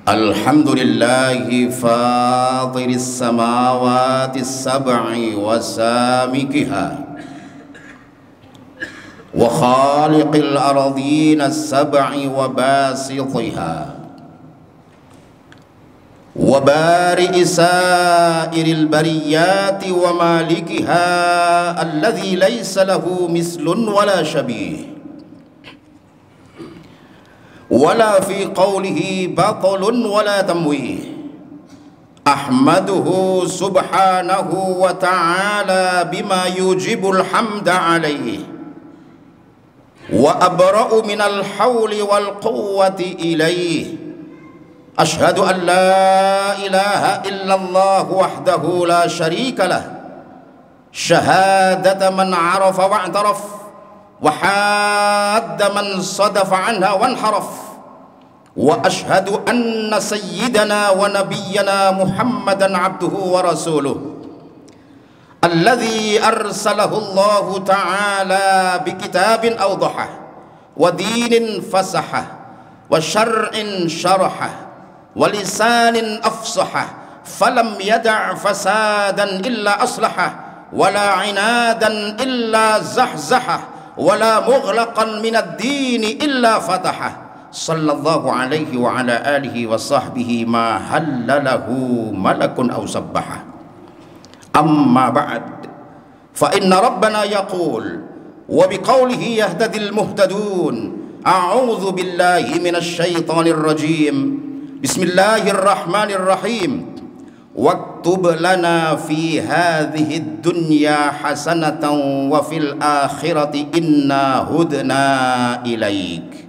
Alhamdulillahi fatiris samawati sab'i wa samikiha wa khaliqil ardina sab'i wa basitiha wa bari'i sa'iril bariyati wa malikiha alladhi laysa lahu mislun wala shabih wala fi qawlihi batalun wala tamwih. Ahmaduhu subhanahu wa ta'ala bima yujibul hamda alayhi wa abra'u minal hawli wal quwwati ilayhi. Ashhadu an la ilaha illallah wahdahu la sharika lah, shahadata man arafa wa'taraf wa hadda man sadafa anha wanharaf. Wa ashhadu anna sayyidana wa nabiyyana Muhammadan abduhu wa rasuluh alladhi arsalahu Allahu ta'ala bi kitabin awdaha wa dinin fasaha wa syar'in syaraha wa lisanin afsaha falam yada' fasadan illa aslaha wala inadan illa zahzaha wala mughlaqan minad dini illa fataha. Sallallahu alaihi wa ala alihi wa sahbihi ma hallalahu malakun aw sabbaha. Amma ba'd, fa inna rabbana yaqul wa biqawlihi yahtadil muhtadun. A'udzu billahi minasy syaithanir rajim. Bismillahirrahmanirrahim. Waktub lana fi hadhihi dunya hasanatan wa fil akhirati inna hudna ilaik.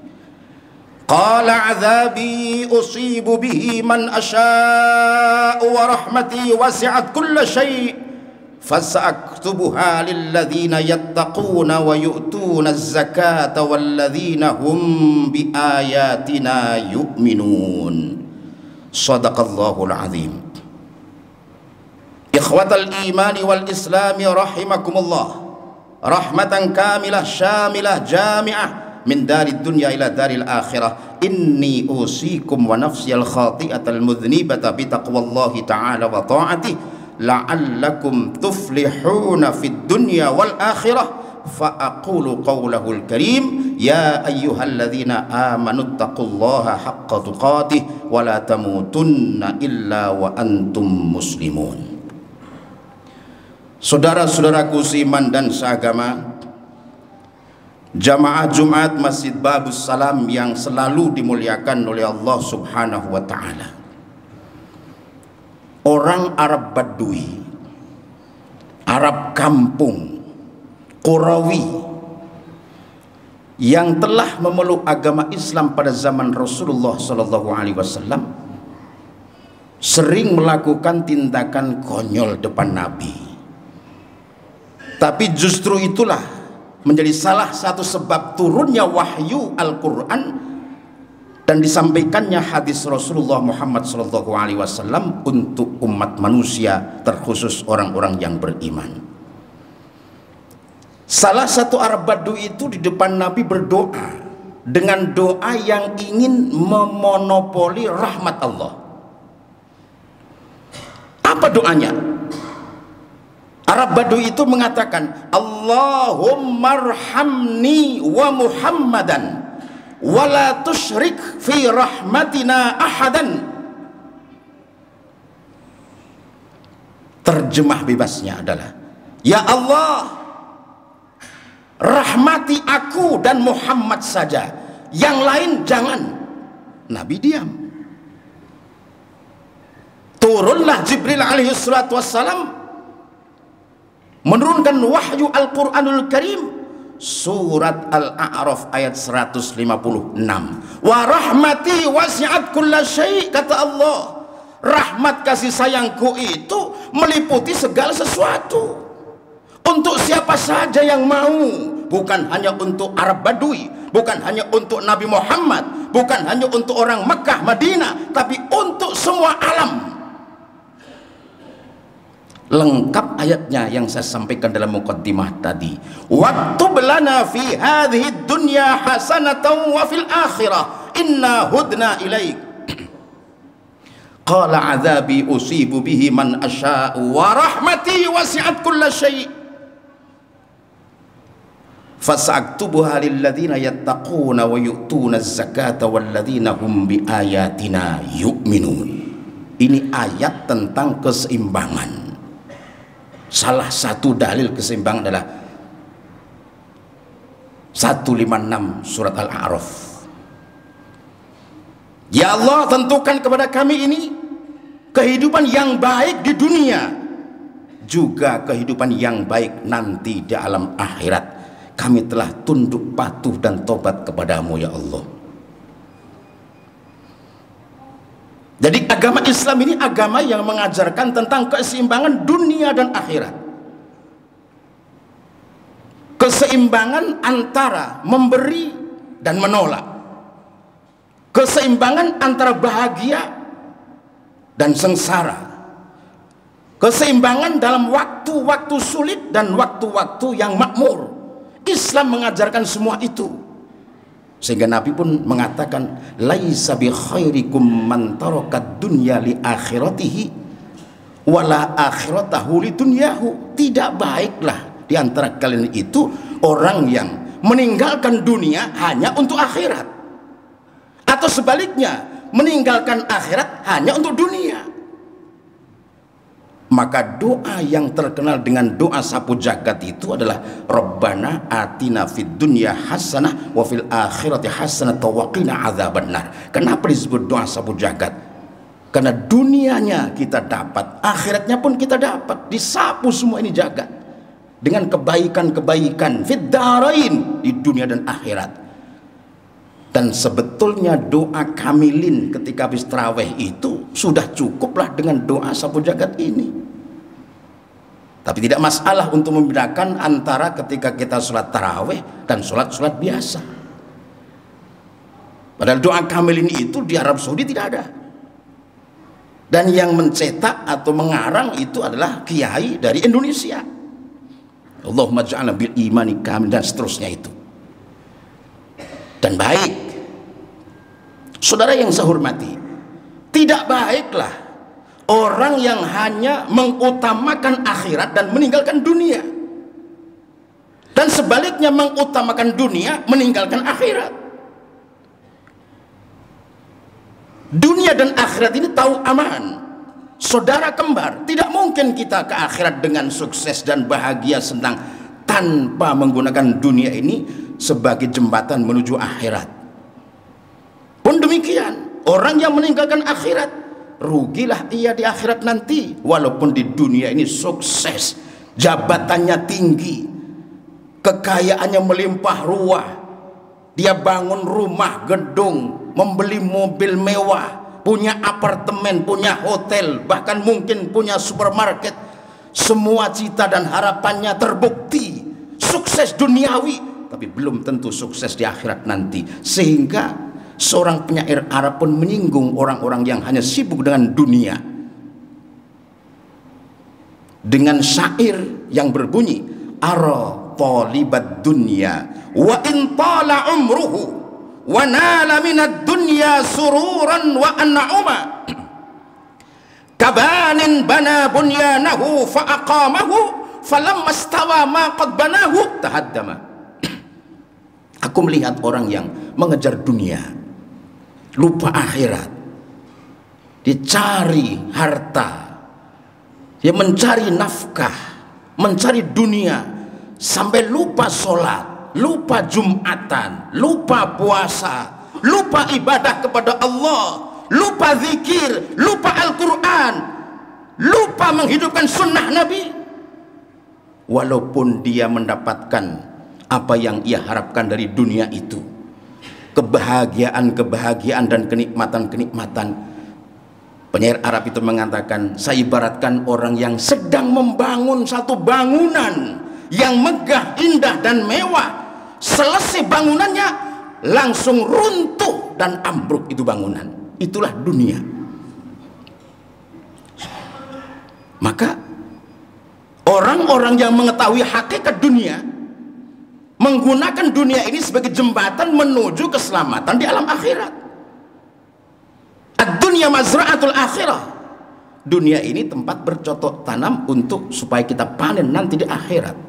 Qala azabi usibu bihi man asya'u wa rahmati wasi'at kulla syai' fasaktubuha lilladhina yattaquna wa yu'tuna az-zakata walladhina hum bi ayatina yu'minun. Shadaqallahul azim. Ikhwatal imani wal islami rahimakumullah, rahmatan kamilah syamilah jami'ah min darid dunya ila daril akhirah. Inni usikum wa nafsiyal khati'atal mudhnibata bi taqwallahi ta'ala wa ta'atih la'allakum tuflihuna fid dunya wal akhirah. Fa aqulu qawlahul karim ya ayyuhalladzina amanu taqullaha haqqa tuqatih wa la tamutunna illa wa antum muslimun. Saudara-saudaraku seiman dan seagama, jamaah Jumat Masjid Babus Salam yang selalu dimuliakan oleh Allah Subhanahu wa ta'ala. Orang Arab Badui, Arab kampung, Qurawi yang telah memeluk agama Islam pada zaman Rasulullah SAW sering melakukan tindakan konyol depan Nabi. Tapi justru itulah menjadi salah satu sebab turunnya wahyu Al-Quran dan disampaikannya hadis Rasulullah Muhammad SAW untuk umat manusia, terkhusus orang-orang yang beriman. Salah satu Arab Badui itu di depan Nabi berdoa dengan doa yang ingin memonopoli rahmat Allah. Apa doanya? Arab Badui itu mengatakan, Allahumma arhamni wa Muhammadan wa la tusyrik fi rahmatina ahadan. Terjemah bebasnya adalah, ya Allah, rahmati aku dan Muhammad saja, yang lain jangan. Nabi diam. Turunlah Jibril alaihi salatu wassalam menurunkan wahyu Al-Quranul Karim, surat Al-A'raf ayat 156. Wa rahmati wasi'at kulla syai', kata Allah, rahmat kasih sayangku itu meliputi segala sesuatu. Untuk siapa saja yang mau, bukan hanya untuk Arab Badui, bukan hanya untuk Nabi Muhammad, bukan hanya untuk orang Mekah, Madinah, tapi untuk semua alam. Lengkap ayatnya yang saya sampaikan dalam muqaddimah tadi. Waktub lana fi hadhihi dunya hasanatan wa fil akhirah inna hudna ilaik. Qala adzabi usibu bihi man asya'u wa rahmati wasi'at kulla syai'. Fasaktubuha lilladzina yattaquna wa yu'tuna az-zakata walladzina hum biayatina yu'minun. Ini ayat tentang keseimbangan. Salah satu dalil keseimbangan adalah 156 surat Al-A'raf. Ya Allah, tentukan kepada kami ini kehidupan yang baik di dunia, juga kehidupan yang baik nanti di alam akhirat. Kami telah tunduk patuh dan tobat kepadamu ya Allah. Jadi agama Islam ini agama yang mengajarkan tentang keseimbangan dunia dan akhirat. Keseimbangan antara memberi dan menolak. Keseimbangan antara bahagia dan sengsara. Keseimbangan dalam waktu-waktu sulit dan waktu-waktu yang makmur. Islam mengajarkan semua itu. Sehingga Nabi pun mengatakan, laisa bi khairikum man tarakat dunya li akhiratihi wala akhiratahu li dunyahu. Tidak baiklah di antara kalian itu orang yang meninggalkan dunia hanya untuk akhirat, atau sebaliknya meninggalkan akhirat hanya untuk dunia. Maka doa yang terkenal dengan doa sapu jagat itu adalah Rabbana atina fid dunya hasanah wa fil akhirati hasanah wa qina adzabannar. Kenapa disebut doa sapu jagat? Karena dunianya kita dapat, akhiratnya pun kita dapat, disapu semua ini jagat dengan kebaikan-kebaikan fid darain, di dunia dan akhirat. Dan sebetulnya doa kamilin ketika habis tarawih itu sudah cukuplah dengan doa sapu jagat ini. Tapi tidak masalah untuk membedakan antara ketika kita sholat tarawih dan sholat-sholat biasa. Padahal doa kamilin itu di Arab Saudi tidak ada. Dan yang mencetak atau mengarang itu adalah kiai dari Indonesia. Allahumma ja'alna bil imani kamil dan seterusnya itu. Dan baik, saudara yang saya hormati, tidak baiklah orang yang hanya mengutamakan akhirat dan meninggalkan dunia, dan sebaliknya mengutamakan dunia meninggalkan akhirat. Dunia dan akhirat ini tahu aman, saudara kembar. Tidak mungkin kita ke akhirat dengan sukses dan bahagia senang tanpa menggunakan dunia ini sebagai jembatan menuju akhirat. Pun demikian, orang yang meninggalkan akhirat, rugilah ia di akhirat nanti. Walaupun di dunia ini sukses, jabatannya tinggi, kekayaannya melimpah ruah, dia bangun rumah, gedung, membeli mobil mewah, punya apartemen, punya hotel, bahkan mungkin punya supermarket. Semua cita dan harapannya terbukti, sukses duniawi, tapi belum tentu sukses di akhirat nanti. Sehingga seorang penyair Arab pun menyinggung orang-orang yang hanya sibuk dengan dunia dengan syair yang berbunyi, ara talibat dunya wa in tala umruhu wa nala minad dunya sururan wa an'uma kabanin bana bunyanahu fa aqamahu falamma istawa ma qad banahu tahaddama. Aku melihat orang yang mengejar dunia, lupa akhirat, dicari harta, dia mencari nafkah, mencari dunia, sampai lupa sholat, lupa jumatan, lupa puasa, lupa ibadah kepada Allah, lupa zikir, lupa Al-Quran, lupa menghidupkan sunnah Nabi. Walaupun dia mendapatkan apa yang ia harapkan dari dunia itu, kebahagiaan-kebahagiaan dan kenikmatan-kenikmatan. Penyair Arab itu mengatakan, saya ibaratkan orang yang sedang membangun satu bangunan yang megah, indah dan mewah. Selesai bangunannya langsung runtuh dan ambruk itu bangunan. Itulah dunia. Maka orang-orang yang mengetahui hakikat dunia menggunakan dunia ini sebagai jembatan menuju keselamatan di alam akhirat. Ad-dunya mazra'atul akhirah. Dunia ini tempat bercocok tanam untuk supaya kita panen nanti di akhirat.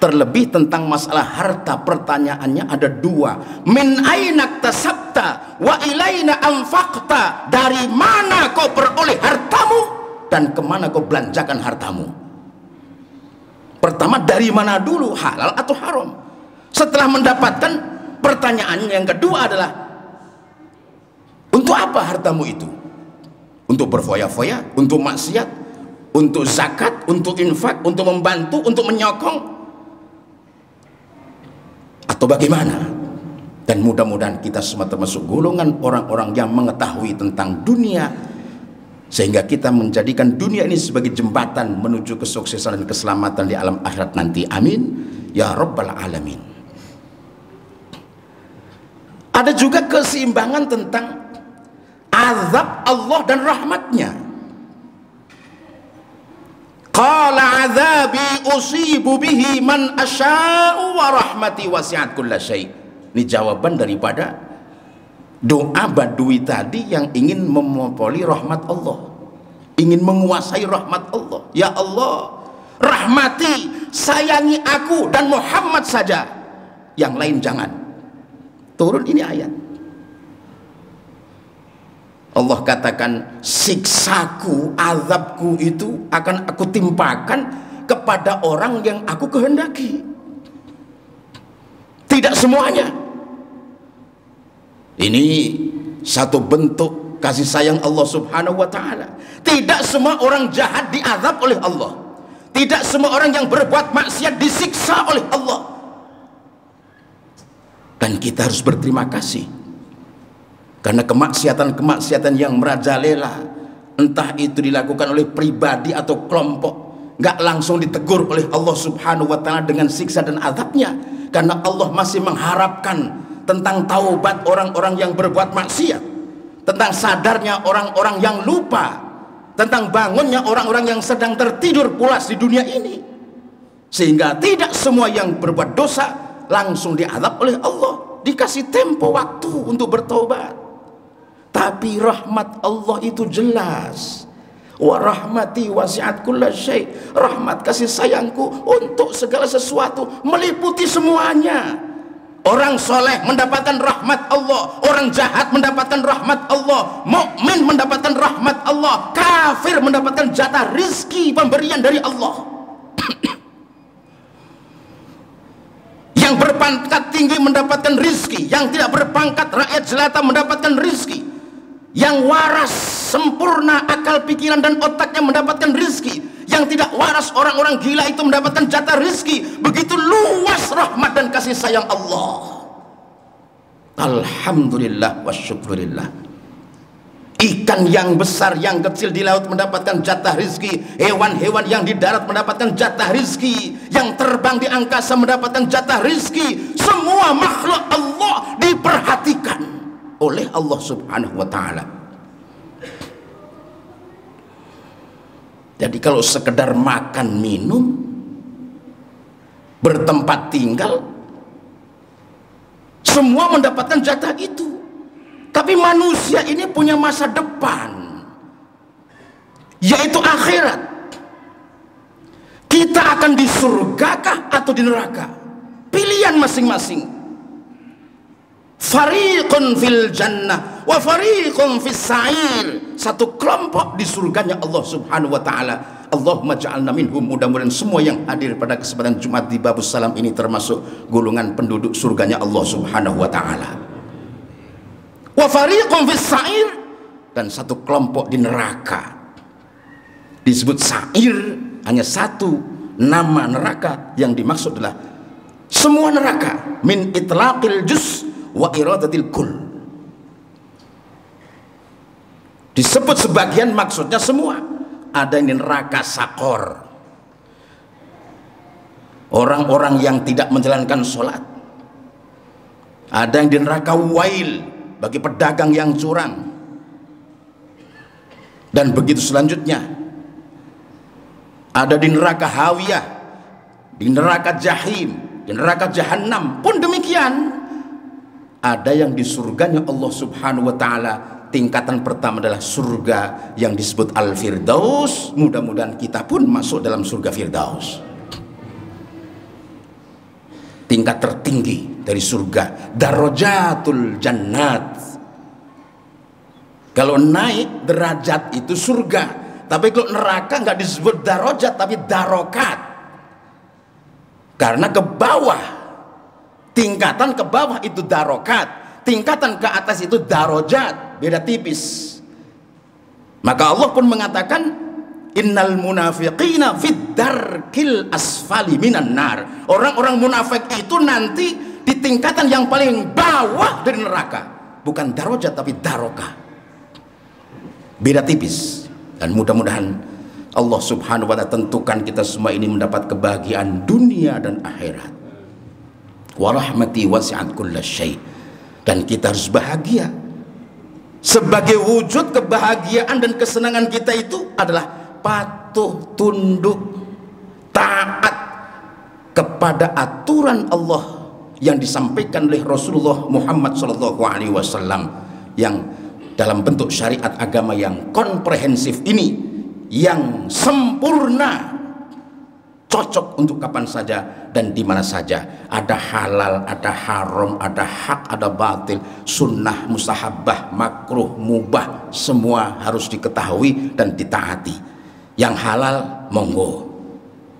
Terlebih tentang masalah harta, pertanyaannya ada dua. Min aina tasabta wa ilaina anfaqta. Dari mana kau peroleh hartamu dan kemana kau belanjakan hartamu? Pertama, dari mana dulu, halal atau haram? Setelah mendapatkan, pertanyaan yang kedua adalah, untuk apa hartamu itu? Untuk berfoya-foya, untuk maksiat, untuk zakat, untuk infak, untuk membantu, untuk menyokong, atau bagaimana? Dan mudah-mudahan kita semua termasuk golongan orang-orang yang mengetahui tentang dunia, sehingga kita menjadikan dunia ini sebagai jembatan menuju kesuksesan dan keselamatan di alam akhirat nanti. Amin ya rabbal alamin. Ada juga keseimbangan tentang azab Allah dan rahmatnya. Qala azabi usibu bihi man asya'u wa rahmati wasi'at kulla syai'. Ini jawaban daripada doa Badui tadi yang ingin memonopoli rahmat Allah, ingin menguasai rahmat Allah. Ya Allah, rahmati, sayangi aku dan Muhammad saja, yang lain jangan. Turun ini ayat. Allah katakan, siksaku, azabku itu akan aku timpakan kepada orang yang aku kehendaki. Tidak semuanya. Ini satu bentuk kasih sayang Allah subhanahu wa ta'ala. Tidak semua orang jahat diazab oleh Allah. Tidak semua orang yang berbuat maksiat disiksa oleh Allah. Dan kita harus berterima kasih, karena kemaksiatan-kemaksiatan yang merajalela, entah itu dilakukan oleh pribadi atau kelompok, nggak langsung ditegur oleh Allah subhanahu wa ta'ala dengan siksa dan azabnya. Karena Allah masih mengharapkan tentang taubat orang-orang yang berbuat maksiat, tentang sadarnya orang-orang yang lupa, tentang bangunnya orang-orang yang sedang tertidur pulas di dunia ini. Sehingga tidak semua yang berbuat dosa langsung diazab oleh Allah, dikasih tempo waktu untuk bertobat. Tapi rahmat Allah itu jelas. Wa rahmati wasi'at kulla syai'. Rahmat, kasih sayangku untuk segala sesuatu, meliputi semuanya. Orang soleh mendapatkan rahmat Allah, orang jahat mendapatkan rahmat Allah, mukmin mendapatkan rahmat Allah, kafir mendapatkan jatah rizki pemberian dari Allah. Yang berpangkat tinggi mendapatkan rizki, yang tidak berpangkat rakyat jelata mendapatkan rizki, yang waras sempurna akal pikiran dan otaknya mendapatkan rizki, yang tidak waras orang-orang gila itu mendapatkan jatah rizki. Begitu luas rahmat dan kasih sayang Allah. Alhamdulillah wa syukurillah. Ikan yang besar, yang kecil di laut mendapatkan jatah rizki, hewan-hewan yang di darat mendapatkan jatah rizki, yang terbang di angkasa mendapatkan jatah rizki. Semua makhluk Allah diperhatikan oleh Allah subhanahu wa ta'ala. Jadi kalau sekedar makan minum, bertempat tinggal, semua mendapatkan jatah itu. Tapi manusia ini punya masa depan, yaitu akhirat. Kita akan di surgakah atau di neraka? Pilihan masing-masing. Fariqun fil jannah wa fariqun fis sa'ir. Satu kelompok di surganya Allah subhanahu wa ta'ala. Allahumma ja'alna minhum. Mudah-mudahan semua yang hadir pada kesempatan Jumat di Babus Salam ini termasuk golongan penduduk surganya Allah subhanahu wa ta'ala. Wa fariqun fis sa'ir. Dan satu kelompok di neraka. Disebut sa'ir, hanya satu nama neraka. Yang dimaksud adalah semua neraka. Min itlaqil juz wa iradatil kul. Disebut sebagian, maksudnya semua. Ada yang di neraka sakor, orang-orang yang tidak menjalankan sholat. Ada yang di neraka wail, bagi pedagang yang curang. Dan begitu selanjutnya. ada di neraka Hawiyah, di neraka Jahim, di neraka Jahannam pun demikian. Ada yang di surganya Allah Subhanahu wa Ta'ala. Tingkatan pertama adalah surga yang disebut Al-Firdaus. Mudah-mudahan kita pun masuk dalam surga Firdaus. Tingkat tertinggi dari surga, Darajatul Jannat. Kalau naik derajat itu surga, tapi kalau neraka nggak disebut darajat tapi darokat. Karena ke bawah, tingkatan ke bawah itu darokat, tingkatan ke atas itu darajat, beda tipis. Maka Allah pun mengatakan, innal munafiqina fid darkil asfali minan nar. Orang-orang munafik itu nanti di tingkatan yang paling bawah dari neraka. Bukan darajat tapi darokat, beda tipis. Dan mudah-mudahan Allah Subhanahu wa Ta'ala tentukan kita semua ini mendapat kebahagiaan dunia dan akhirat. Wa rahmati wasi'at kullasyai. Dan kita harus bahagia. Sebagai wujud kebahagiaan dan kesenangan kita itu adalah patuh, tunduk, taat kepada aturan Allah yang disampaikan oleh Rasulullah Muhammad SAW, yang dalam bentuk syariat agama yang komprehensif ini, yang sempurna, cocok untuk kapan saja dan di mana saja. Ada halal, ada haram, ada hak, ada batil, sunnah, mustahabah, makruh, mubah, semua harus diketahui dan ditaati. Yang halal monggo,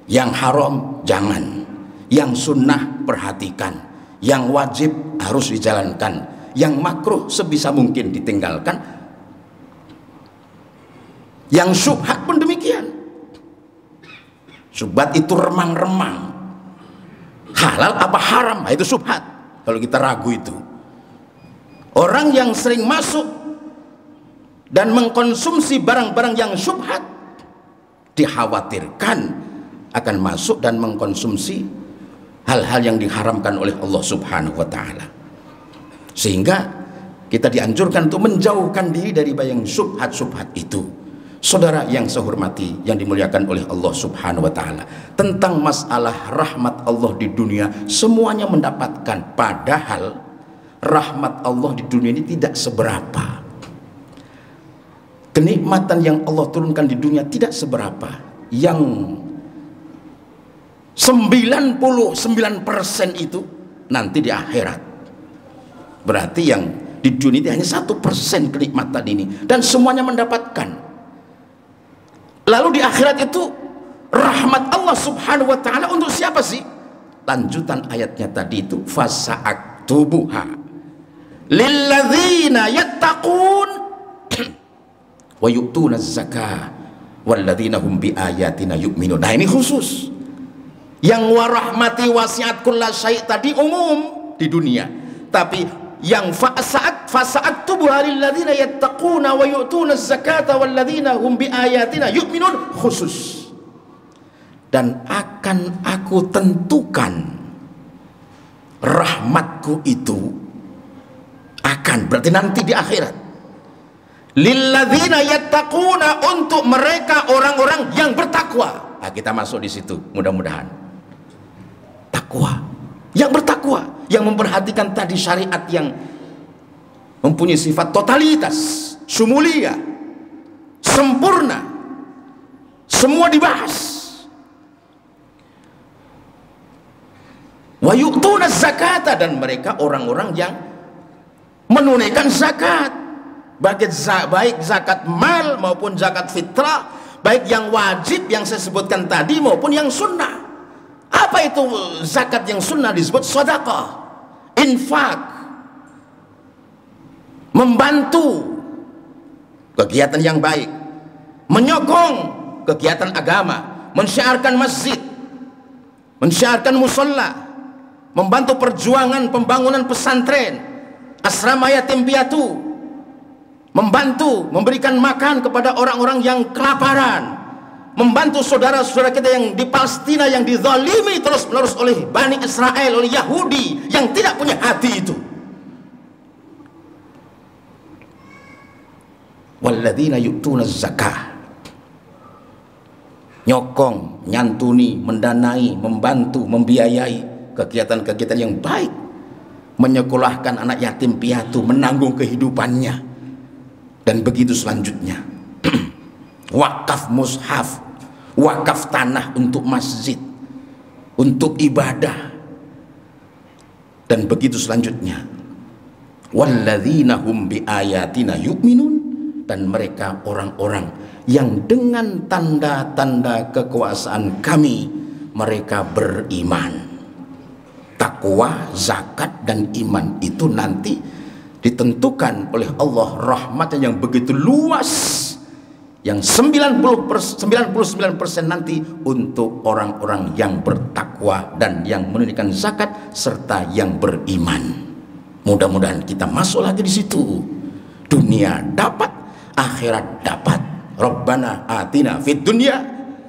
yang haram jangan, yang sunnah perhatikan, yang wajib harus dijalankan, yang makruh sebisa mungkin ditinggalkan, yang syubhat pun demikian. Syubhat itu remang-remang, halal apa haram, itu syubhat. Kalau kita ragu itu, orang yang sering masuk dan mengkonsumsi barang-barang yang syubhat dikhawatirkan akan masuk dan mengkonsumsi hal-hal yang diharamkan oleh Allah Subhanahu wa Ta'ala. Sehingga kita dianjurkan untuk menjauhkan diri dari bayang syubhat-syubhat itu. Saudara yang saya hormati, yang dimuliakan oleh Allah Subhanahu wa Ta'ala, tentang masalah rahmat Allah di dunia, semuanya mendapatkan. Padahal rahmat Allah di dunia ini tidak seberapa. Kenikmatan yang Allah turunkan di dunia tidak seberapa. Yang 99% itu nanti di akhirat. Berarti yang di dunia ini hanya 1% kenikmatan ini, dan semuanya mendapatkan. Lalu di akhirat itu rahmat Allah Subhanahu wa Ta'ala untuk siapa sih? Lanjutan ayatnya tadi itu, fasa'aktubuha lilladzina yattaqun wa yu'tuna zakah walladzina hum biayatina yu'minun. Nah, ini khusus. Yang warahmati wasi'at kullasyai tadi umum di dunia, tapi yang fasa'aktubuha lilladzina yattaquna wa yu'tuna zakata walladzina hum biayatina yu'minun khusus. Dan akan aku tentukan rahmatku itu akan, berarti nanti di akhirat, lilladzina yattaquna, untuk mereka orang-orang yang bertakwa. Nah, kita masuk di situ mudah-mudahan. Takwa, yang bertakwa, yang memperhatikan tadi syariat yang mempunyai sifat totalitas, sumulia, sempurna, semua dibahas. Wa yu'tuna zakata, dan mereka orang-orang yang menunaikan zakat, baik zakat mal maupun zakat fitrah, baik yang wajib yang saya sebutkan tadi maupun yang sunnah. Apa itu zakat yang sunnah? Disebut sedekah, infak, membantu kegiatan yang baik, menyokong kegiatan agama, mensyiarkan masjid, mensyiarkan musalla, membantu perjuangan pembangunan pesantren, asrama yatim piatu, membantu memberikan makan kepada orang-orang yang kelaparan, membantu saudara-saudara kita yang di Palestina yang dizalimi terus-menerus oleh Bani Israel, oleh Yahudi yang tidak punya hati itu. Walladzina yu'tuna zakah, nyokong, nyantuni, mendanai, membantu, membiayai kegiatan-kegiatan yang baik, menyekolahkan anak yatim piatu, menanggung kehidupannya, dan begitu selanjutnya. Wakaf mushaf, wakaf tanah untuk masjid, untuk ibadah, dan begitu selanjutnya. Walladzina hum biayatina yu'minun, dan mereka orang-orang yang dengan tanda-tanda kekuasaan kami mereka beriman. Takwa, zakat, dan iman itu nanti ditentukan oleh Allah rahmatnya yang begitu luas, yang 99% nanti untuk orang-orang yang bertakwa dan yang menunaikan zakat serta yang beriman. Mudah-mudahan kita masuk lagi di situ. Dunia dapat, akhirat dapat. Rabbana atina fid dunya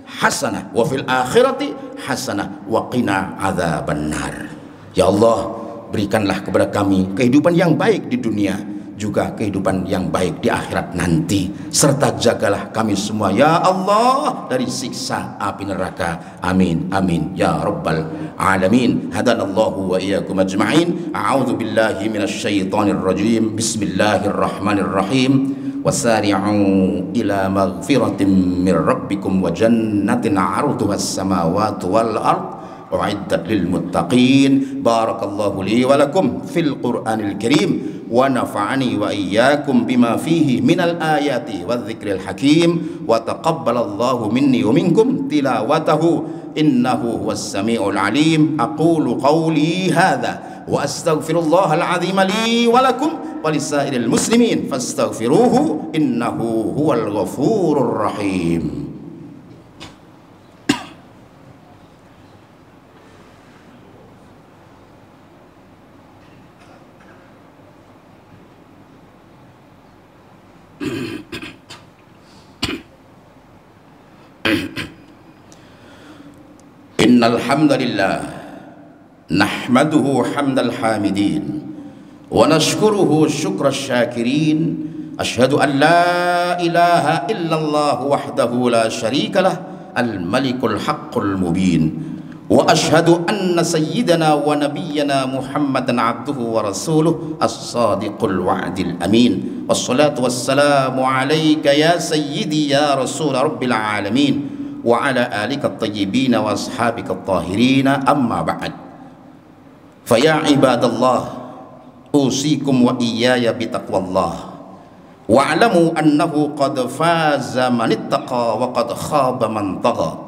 hasanah wa fil akhirati hasanah wa qina adzabannar. Ya Allah, berikanlah kepada kami kehidupan yang baik di dunia, juga kehidupan yang baik di akhirat nanti, serta jagalah kami semua ya Allah dari siksa api neraka. Amin amin ya rabbal alamin. Hadanallahu wa iyyakum ajma'in. A'udzu billahi minasyaitonir rajim. Bismillahirrahmanirrahim. Wasari'u ila maghfiratin min rabbikum wa jannatin 'arduha as-samawati wal ard u'iddat lil muttaqin. Barakallahu li wa lakum fil Qur'anil Karim wa nafa'ani wa iyyakum bima fihi minal ayati wadh-dhikril hakim wa taqabbalallahu minni wa minkum tilawatahu innahu huwas samiul alim. Aqulu qawli hadza wa astaghfirullahal azim li wa lakum wa lisairil muslimin fastaghfiruhu innahu huwal ghafurur rahim. Innal hamdalillah nahmaduhu hamdal hamidin wa nashkuruhu syukras syakirin. Asyhadu an la ilaha illallah wahdahu la syarikalah al malikul haqqul mubin wa asyhadu anna sayyidana wa nabiyyana Muhammadan abduhu wa rasuluh as-sadiqul wa'dil amin. Wassalatu wassalamu alayka ya sayyidi ya rasul rabbil alamin wa ala alika at-tayyibin wa ashabika at-tahirin. Amma ba'd. Fa ya ibadallah usikum wa iyaya bitaqwallah wa'lamu annahu qad faza man ittaqa wa qad khaba man tagha.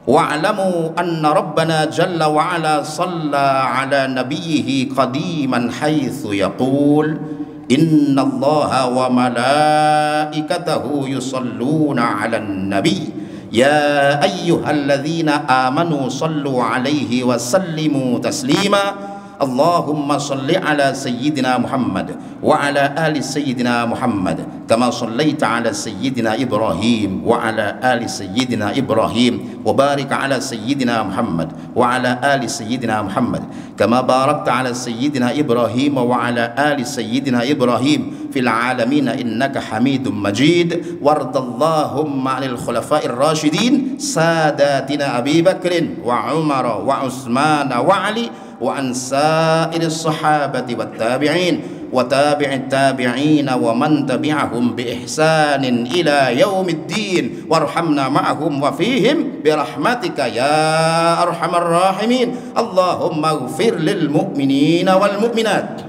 Wa'lamu anna rabbana jalla wa ala salla ala nabiyhi qadiman haitsu yaqul inna allaha wa malaikatahu yusalluna 'alan nabiy ya ayyuhalladzina amanu sallu 'alaihi wa sallimu taslima. Allahumma salli ala sayyidina Muhammad wa ala ali sayyidina Muhammad kama sallaita ala sayyidina Ibrahim wa ala ali sayyidina Ibrahim wa barik ala sayyidina Muhammad wa ala ali sayyidina Muhammad kama barakta ala sayyidina Ibrahim wa ala ali sayyidina Ibrahim fil alamin innaka Hamidum Majid. Wardallahumma 'anil khulafa'ir rasyidin sadatina Abi Bakrin wa Umar wa Utsman wa Ali wa an sa'iris sahabati wat tabi'in wa tabi'it tabi'in wa man tabi'ahum bi ihsanin ila yaumiddin warhamna ma'ahum wa fihim bi rahmatika ya arhamar rahimin. Allahumma ighfir lil mu'minina wal mu'minat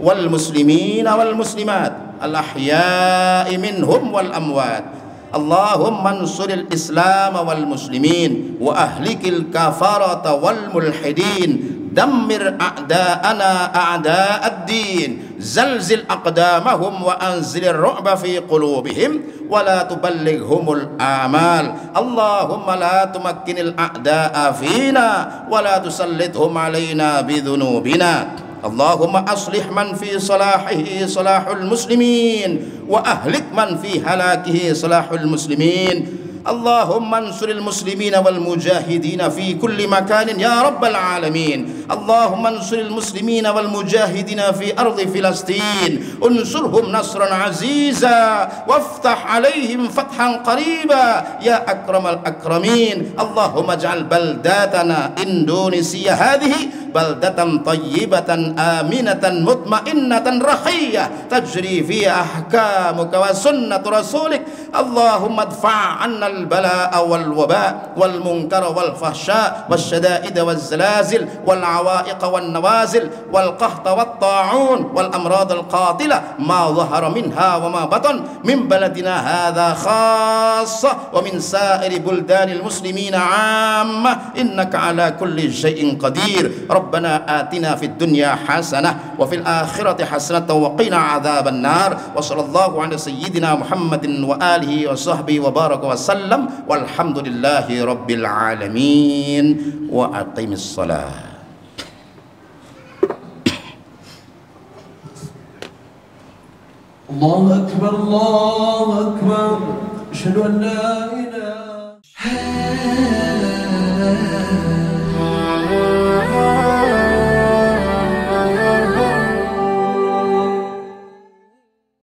wal muslimina wal muslimat al ahya'i minhum wal amwat. Allahumma ansuril islam wal muslimin wa ahlikil kafarata wal mulhidin. Dammir a'da'ana a'da'ad din zalzil aqdamahum wa anzilir ru'ba fi qulubihim wa la tuballighumul amal. Allahumma la tumakkinil a'da'a fina wa la tusallithum alaina bidhunubina. Allahumma aslih man fi salahihi salahul muslimin wa ahlik man fi halakihi salahul muslimin. Allahumma ansuril muslimina wal mujahidina fi kulli makanin ya rabbal alamin. Allahumma ansuril muslimina wal mujahidina fi ardi Filastin, unsurhum nasran aziza waftah alaihim fathan qariba ya akramal akramin. Allahumma ij'al baldatana Indonesia hadhihi baldatan tayyibatan aminatan mutmainnatan rakhiyah tajri fiha ahkamuka wa sunnatu rasulik. Allahumma adfa' 'anna al-bala'a wal waba' wal munkara wal fahsya' wasyada'id wal zalazil wal 'awaiq wan nawazil wal qahta wat ta'un wal amrad al qatilah ma dhahara minha wa ma batan min baladina hadha khassa wa min sa'iri buldanil muslimina 'amma innaka 'ala kulli syai'in qadir. Rabbana atina fid dunya hasanah wa fil akhirati hasanah wa qina 'adzaban nar. Wa sallallahu ala sayyidina Muhammadin wa alihi wa sahbihi wa baraka wa sallam walhamdulillahi rabbil alamin. Wa aqimis salah. Allahu akbar, Allahu akbar, asyhadu an la ilaha